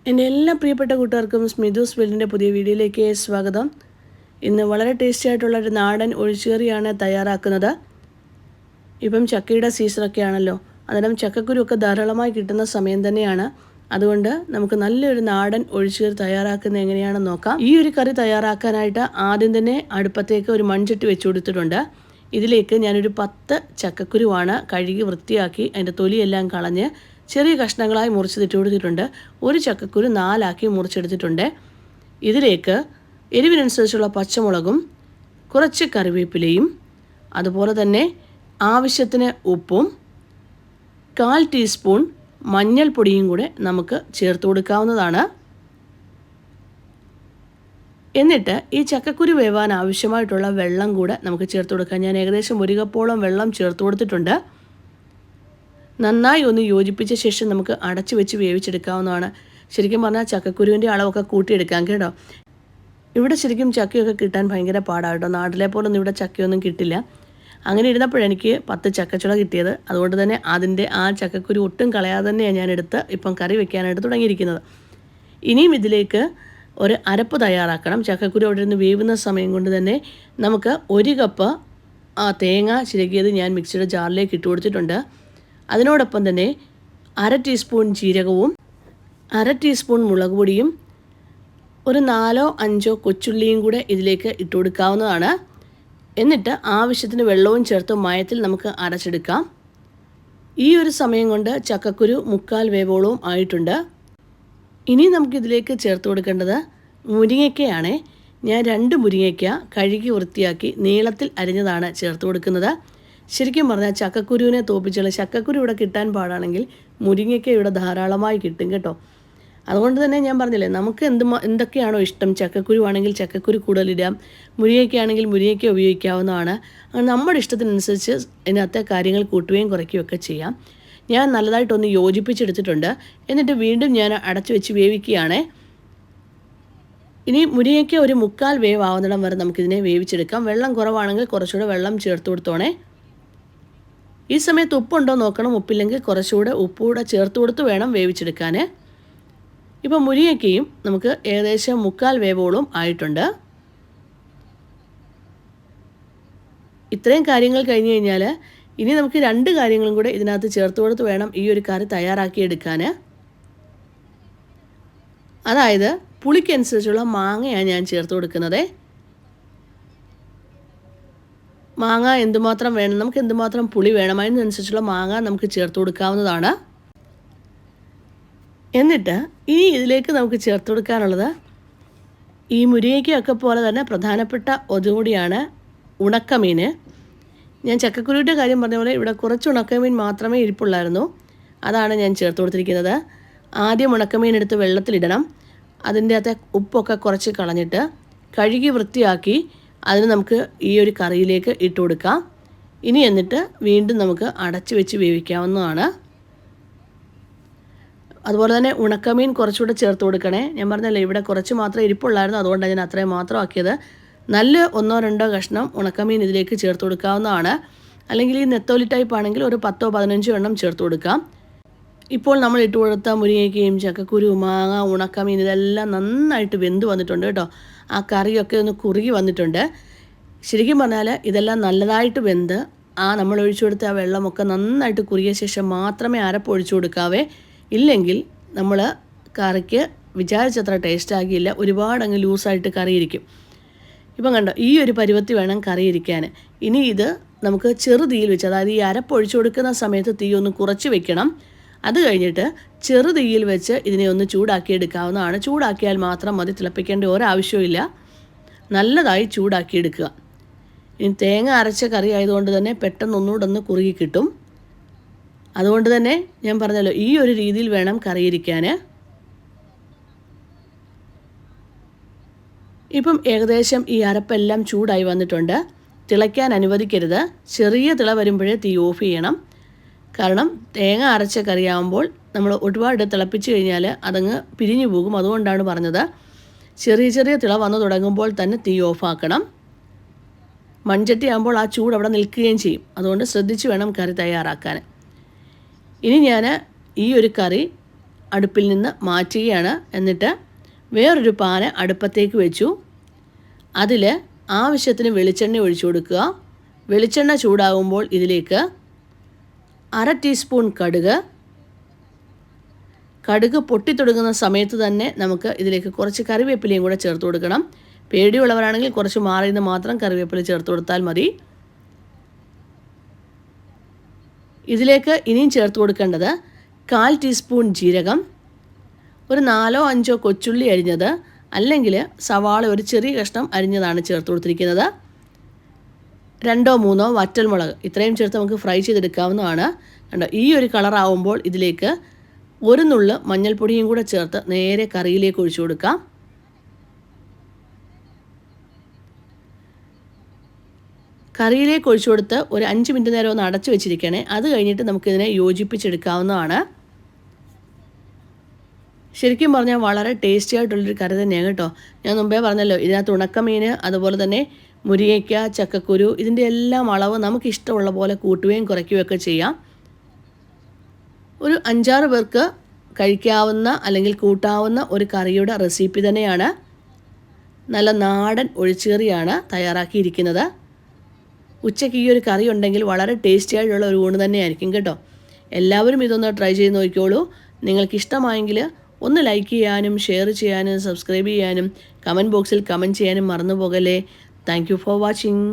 എൻ്റെ എല്ലാ പ്രിയപ്പെട്ട കൂട്ടുകാർക്കും സ്മിതൂസ് വേൾഡിൻ്റെ പുതിയ വീഡിയോയിലേക്ക് സ്വാഗതം. ഇന്ന് വളരെ ടേസ്റ്റി ആയിട്ടുള്ള ഒരു നാടൻ ഒഴിച്ചുകറിയാണ് തയ്യാറാക്കുന്നത്. ഇപ്പം ചക്കയുടെ സീസണൊക്കെ ആണല്ലോ, അന്നേരം ചക്കക്കുരുവൊക്കെ ധാരാളമായി കിട്ടുന്ന സമയം തന്നെയാണ്. അതുകൊണ്ട് നമുക്ക് നല്ലൊരു നാടൻ ഒഴിച്ചുകറി തയ്യാറാക്കുന്നത് എങ്ങനെയാണെന്ന് നോക്കാം. ഈ ഒരു കറി തയ്യാറാക്കാനായിട്ട് ആദ്യം തന്നെ അടുപ്പത്തേക്ക് ഒരു മൺചട്ടി വെച്ച് കൊടുത്തിട്ടുണ്ട്. ഇതിലേക്ക് ഞാനൊരു 10 ചക്കക്കുരുവാണ് കഴുകി വൃത്തിയാക്കി അതിൻ്റെ തൊലിയെല്ലാം കളഞ്ഞ് ചെറിയ കഷ്ണങ്ങളായി മുറിച്ചിട്ട് കൊടുത്തിട്ടുണ്ട്. ഒരു ചക്കക്കുരു 4 ആക്കി മുറിച്ചെടുത്തിട്ടുണ്ട്. ഇതിലേക്ക് എരിവിനനുസരിച്ചുള്ള പച്ചമുളകും കുറച്ച് കറിവേപ്പിലയും അതുപോലെ തന്നെ ആവശ്യത്തിന് ഉപ്പും 1/4 ടീസ്പൂൺ മഞ്ഞൾപ്പൊടിയും കൂടെ നമുക്ക് ചേർത്ത് കൊടുക്കാവുന്നതാണ്. എന്നിട്ട് ഈ ചക്കക്കുരു വേവാൻ ആവശ്യമായിട്ടുള്ള വെള്ളം കൂടെ നമുക്ക് ചേർത്ത് കൊടുക്കാം. ഞാൻ ഏകദേശം 1 കപ്പോളം വെള്ളം ചേർത്ത് കൊടുത്തിട്ടുണ്ട്. നന്നായി ഒന്ന് യോജിപ്പിച്ച ശേഷം നമുക്ക് അടച്ചു വെച്ച് വേവിച്ചെടുക്കാവുന്നതാണ്. ശരിക്കും പറഞ്ഞാൽ ചക്കക്കുരുവിൻ്റെ അളവൊക്കെ കൂട്ടിയെടുക്കാം കേട്ടോ. ഇവിടെ ശരിക്കും ചക്കയൊക്കെ കിട്ടാൻ ഭയങ്കര പാടാണ് കേട്ടോ. നാട്ടിലെ പോലൊന്നും ഇവിടെ ചക്കയൊന്നും കിട്ടില്ല. അങ്ങനെ ഇരുന്നപ്പോഴെനിക്ക് 10 ചക്കച്ചുള കിട്ടിയത്. അതുകൊണ്ട് തന്നെ അതിൻ്റെ ആ ചക്കക്കുരു ഒട്ടും കളയാതെ തന്നെയാണ് ഞാനെടുത്ത് ഇപ്പം കറി വെക്കാനായിട്ട് തുടങ്ങിയിരിക്കുന്നത്. ഇനിയും ഇതിലേക്ക് ഒരു അരപ്പ് തയ്യാറാക്കണം. ചക്കക്കുരു അവിടെ നിന്ന് വേവുന്ന സമയം കൊണ്ട് തന്നെ നമുക്ക് 1 കപ്പ് തേങ്ങ ചിരകിയത് ഞാൻ മിക്സിയുടെ ജാറിലേക്ക് ഇട്ട് കൊടുത്തിട്ടുണ്ട്. അതിനോടൊപ്പം തന്നെ 1/2 ടീസ്പൂൺ ജീരകവും 1/2 ടീസ്പൂൺ മുളക് പൊടിയും ഒരു 4 5 കൊച്ചുള്ളിയും കൂടെ ഇതിലേക്ക് ഇട്ട് കൊടുക്കാവുന്നതാണ്. എന്നിട്ട് ആവശ്യത്തിന് വെള്ളവും ചേർത്ത് മയത്തിൽ നമുക്ക് അരച്ചെടുക്കാം. ഈ ഒരു സമയം കൊണ്ട് ചക്കക്കുരു 1/4 വേവോളവും ആയിട്ടുണ്ട്. ഇനി നമുക്കിതിലേക്ക് ചേർത്ത് കൊടുക്കേണ്ടത് മുരിങ്ങയ്ക്കയാണ്. ഞാൻ 2 മുരിങ്ങയ്ക്ക കഴുകി വൃത്തിയാക്കി നീളത്തിൽ അരിഞ്ഞതാണ് ചേർത്ത് കൊടുക്കുന്നത്. ശരിക്കും പറഞ്ഞാൽ ചക്കക്കുരുവിനെ തോപ്പിച്ചുള്ള ചക്കക്കുരു ഇവിടെ കിട്ടാൻ പാടാണെങ്കിൽ മുരിങ്ങയ്ക്ക ഇവിടെ ധാരാളമായി കിട്ടും കേട്ടോ. അതുകൊണ്ട് തന്നെ ഞാൻ പറഞ്ഞില്ലേ, നമുക്ക് എന്തൊക്കെയാണോ ഇഷ്ടം, ചക്കക്കുരു ആണെങ്കിൽ ചക്കക്കുരു കൂടുതലിടാം, മുരിങ്ങയ്ക്കയാണെങ്കിൽ മുരിങ്ങയ്ക്ക ഉപയോഗിക്കാവുന്നതാണ്. നമ്മുടെ ഇഷ്ടത്തിനനുസരിച്ച് ഇതിനകത്തെ കാര്യങ്ങൾ കൂട്ടുകയും കുറയ്ക്കുകയും ഒക്കെ ചെയ്യാം. ഞാൻ നല്ലതായിട്ടൊന്ന് യോജിപ്പിച്ചെടുത്തിട്ടുണ്ട്. എന്നിട്ട് വീണ്ടും ഞാൻ അടച്ചു വെച്ച് വേവിക്കുകയാണ്. ഇനി മുരിങ്ങയ്ക്ക ഒരു 1/4 വേവ് ആവുന്നിടം വരെ നമുക്കിതിനെ വേവിച്ചെടുക്കാം. വെള്ളം കുറവാണെങ്കിൽ കുറച്ചുകൂടെ വെള്ളം ചേർത്ത് കൊടുത്തോണേ. ഈ സമയത്ത് ഉപ്പുണ്ടോ നോക്കണം. ഉപ്പില്ലെങ്കിൽ കുറച്ചുകൂടെ ഉപ്പുകൂടെ ചേർത്ത് കൊടുത്ത് വേണം വേവിച്ചെടുക്കാൻ. ഇപ്പോൾ മുരിങ്ങയ്ക്കയും നമുക്ക് ഏകദേശം 1/4 വേവോളം ആയിട്ടുണ്ട്. ഇത്രയും കാര്യങ്ങൾ കഴിഞ്ഞ് കഴിഞ്ഞാൽ ഇനി നമുക്ക് 2 കാര്യങ്ങളും കൂടെ ഇതിനകത്ത് ചേർത്ത് കൊടുത്ത് വേണം ഈ ഒരു കറി തയ്യാറാക്കിയെടുക്കാൻ. അതായത് പുളിക്കനുസരിച്ചുള്ള മാങ്ങയാണ് ഞാൻ ചേർത്ത് കൊടുക്കുന്നത്. മാങ്ങ എന്തുമാത്രം വേണം, നമുക്ക് എന്തുമാത്രം പുളി വേണം, അതിനനുസരിച്ചുള്ള മാങ്ങ നമുക്ക് ചേർത്ത് കൊടുക്കാവുന്നതാണ്. എന്നിട്ട് ഇനി ഇതിലേക്ക് നമുക്ക് ചേർത്ത് കൊടുക്കാനുള്ളത് ഈ മുരിങ്ങയ്ക്കൊക്കെ പോലെ തന്നെ പ്രധാനപ്പെട്ട ഒന്നുകൂടിയാണ് ഉണക്കമീൻ. ഞാൻ ചക്കക്കുരുവിൻ്റെ കാര്യം പറഞ്ഞ പോലെ ഇവിടെ കുറച്ച് ഉണക്കമീൻ മാത്രമേ ഇരിപ്പുള്ളായിരുന്നു. അതാണ് ഞാൻ ചേർത്ത് കൊടുത്തിരിക്കുന്നത്. ആദ്യം ഉണക്കമീൻ എടുത്ത് വെള്ളത്തിലിടണം. അതിൻ്റെ അകത്തെ ഉപ്പൊക്കെ കുറച്ച് കളഞ്ഞിട്ട് കഴുകി വൃത്തിയാക്കി അതിന് നമുക്ക് ഈ ഒരു കറിയിലേക്ക് ഇട്ട് കൊടുക്കാം. ഇനി എന്നിട്ട് വീണ്ടും നമുക്ക് അടച്ചു വെച്ച് വേവിക്കാവുന്നതാണ്. അതുപോലെ തന്നെ ഉണക്കമീൻ കുറച്ചുകൂടെ ചേർത്ത് കൊടുക്കണേ. ഞാൻ പറഞ്ഞല്ലേ, ഇവിടെ കുറച്ച് മാത്രമേ ഇരിപ്പുള്ളായിരുന്നു, അതുകൊണ്ടാണ് ഞാൻ അത്രയും മാത്രം ആക്കിയത്. നല്ല 1 2 കഷ്ണം ഉണക്കമീൻ ഇതിലേക്ക് ചേർത്ത് കൊടുക്കാവുന്നതാണ്. അല്ലെങ്കിൽ ഈ നെത്തോലി ടൈപ്പ് ആണെങ്കിൽ ഒരു 10 15 എണ്ണം ചേർത്ത് കൊടുക്കാം. ഇപ്പോൾ നമ്മൾ ഇട്ട് കൊടുത്ത മുരിങ്ങയ്ക്കയും ചക്കക്കുരു, മാങ്ങ, ഉണക്കമീൻ ഇതെല്ലാം നന്നായിട്ട് വെന്ത് വന്നിട്ടുണ്ട് കേട്ടോ. ആ കറിയൊക്കെ ഒന്ന് കുറുകി വന്നിട്ടുണ്ട്. ശരിക്കും പറഞ്ഞാൽ ഇതെല്ലാം നല്ലതായിട്ട് വെന്ത് നമ്മൾ ഒഴിച്ചു കൊടുത്ത ആ വെള്ളമൊക്കെ നന്നായിട്ട് കുറുകിയ ശേഷം മാത്രമേ അരപ്പ് ഒഴിച്ചു കൊടുക്കാവേ. ഇല്ലെങ്കിൽ നമ്മൾ കറിക്ക് വിചാരിച്ചത്ര ടേസ്റ്റ് ആകില്ല, ഒരുപാട് അങ്ങ് ലൂസായിട്ട് കറി ഇരിക്കും. ഇപ്പം കണ്ടോ, ഈ ഒരു പരുവത്തിൽ വേണം കറി ഇരിക്കാൻ. ഇനി ഇത് നമുക്ക് ചെറുതീയിൽ വെച്ച്, അതായത് ഈ അരപ്പ് ഒഴിച്ചു കൊടുക്കുന്ന സമയത്ത് തീ ഒന്ന് കുറച്ച് വെക്കണം. അത് കഴിഞ്ഞിട്ട് ചെറുതീയിൽ വെച്ച് ഇതിനെ ഒന്ന് ചൂടാക്കി എടുക്കാവുന്നതാണ്. ചൂടാക്കിയാൽ മാത്രം മതി, തിളപ്പിക്കേണ്ട ഒരാവശ്യമില്ല. നല്ലതായി ചൂടാക്കി എടുക്കുക. ഇനി തേങ്ങ അരച്ച കറി ആയതുകൊണ്ട് തന്നെ പെട്ടെന്ന് ഒന്നുകൂടെ ഒന്ന് കുറുകി കിട്ടും. അതുകൊണ്ട് തന്നെ ഞാൻ പറഞ്ഞല്ലോ, ഈ ഒരു രീതിയിൽ വേണം കറിയിരിക്കാൻ. ഇപ്പം ഏകദേശം ഈ അരപ്പെല്ലാം ചൂടായി വന്നിട്ടുണ്ട്. തിളയ്ക്കാൻ അനുവദിക്കരുത്. ചെറിയ തിള വരുമ്പോഴേ തീ ഓഫ് ചെയ്യണം. കാരണം തേങ്ങ അരച്ച കറിയാകുമ്പോൾ നമ്മൾ ഒരുപാട് തിളപ്പിച്ച് കഴിഞ്ഞാൽ അതങ്ങ് പിരിഞ്ഞു പോകും. അതുകൊണ്ടാണ് പറഞ്ഞത്. ചെറിയ ചെറിയ തിള വന്നു തുടങ്ങുമ്പോൾ തന്നെ തീ ഓഫാക്കണം. മൺചട്ടി ആകുമ്പോൾ ആ ചൂട് അവിടെ നിൽക്കുകയും ചെയ്യും. അതുകൊണ്ട് ശ്രദ്ധിച്ച് വേണം കറി തയ്യാറാക്കാൻ. ഇനി ഞാൻ ഈ ഒരു കറി അടുപ്പിൽ നിന്ന് മാറ്റുകയാണ്. എന്നിട്ട് വേറൊരു പാന് അടുപ്പത്തേക്ക് വെച്ചു. അതിൽ ആവശ്യത്തിന് വെളിച്ചെണ്ണ ഒഴിച്ചു കൊടുക്കുക. വെളിച്ചെണ്ണ ചൂടാകുമ്പോൾ ഇതിലേക്ക് 1/2 ടീസ്പൂൺ കടുക് പൊട്ടിത്തുടങ്ങുന്ന സമയത്ത് തന്നെ നമുക്ക് ഇതിലേക്ക് കുറച്ച് കറിവേപ്പിലയും കൂടെ ചേർത്ത് കൊടുക്കണം. പേടിയുള്ളവരാണെങ്കിൽ കുറച്ച് മാറി നിന്ന് മാത്രം കറിവേപ്പില ചേർത്ത് കൊടുത്താൽ മതി. ഇതിലേക്ക് ഇനിയും ചേർത്ത് കൊടുക്കേണ്ടത് 1/4 ടീസ്പൂൺ ജീരകം, ഒരു 4-5 കൊച്ചുള്ളി അരിഞ്ഞത്, അല്ലെങ്കിൽ സവാള ഒരു ചെറിയ കഷ്ണം അരിഞ്ഞതാണ് ചേർത്ത് കൊടുത്തിരിക്കുന്നത്. 2-3 വറ്റൽമുളക്, ഇത്രയും ചേർത്ത് നമുക്ക് ഫ്രൈ ചെയ്തെടുക്കാവുന്നതാണ്. കണ്ടോ, ഈ ഒരു കളറാവുമ്പോൾ ഇതിലേക്ക് ഒരു നുള്ള് മഞ്ഞൾപ്പൊടിയും കൂടെ ചേർത്ത് നേരെ കറിയിലേക്ക് ഒഴിച്ചു കൊടുക്കാം. കറിയിലേക്ക് ഒഴിച്ചു കൊടുത്ത് ഒരു 5 മിനിറ്റ് നേരം ഒന്ന് അടച്ചു വെച്ചിരിക്കണേ. അത് കഴിഞ്ഞിട്ട് നമുക്കിതിനെ യോജിപ്പിച്ചെടുക്കാവുന്നതാണ്. ശരിക്കും പറഞ്ഞാൽ വളരെ ടേസ്റ്റി ആയിട്ടുള്ളൊരു കറി തന്നെയാണ് കേട്ടോ. ഞാൻ മുമ്പേ പറഞ്ഞല്ലോ, ഇതിനകത്ത് ഉണക്കമീൻ, അതുപോലെ തന്നെ മുരിങ്ങയ്ക്ക, ചക്കക്കുരു, ഇതിൻ്റെ എല്ലാം അളവ് നമുക്കിഷ്ടമുള്ള പോലെ കൂട്ടുകയും കുറയ്ക്കുകയൊക്കെ ചെയ്യാം. ഒരു 5-6 പേർക്ക് കഴിക്കാവുന്ന അല്ലെങ്കിൽ കൂട്ടാവുന്ന ഒരു കറിയുടെ റെസിപ്പി തന്നെയാണ്. നല്ല നാടൻ ഒഴിച്ചുകറിയാണ് തയ്യാറാക്കിയിരിക്കുന്നത്. ഉച്ചയ്ക്ക് ഈ ഒരു കറി ഉണ്ടെങ്കിൽ വളരെ ടേസ്റ്റി ആയിട്ടുള്ള ഒരു ഊണ് തന്നെയായിരിക്കും കേട്ടോ. എല്ലാവരും ഇതൊന്ന് ട്രൈ ചെയ്ത് നോക്കിക്കോളൂ. നിങ്ങൾക്കിഷ്ടമായെങ്കിൽ ഒന്ന് ലൈക്ക് ചെയ്യാനും ഷെയർ ചെയ്യാനും സബ്സ്ക്രൈബ് ചെയ്യാനും കമൻറ്റ് ബോക്സിൽ കമൻറ്റ് ചെയ്യാനും മറന്നു പോകല്ലേ. Thank you for watching.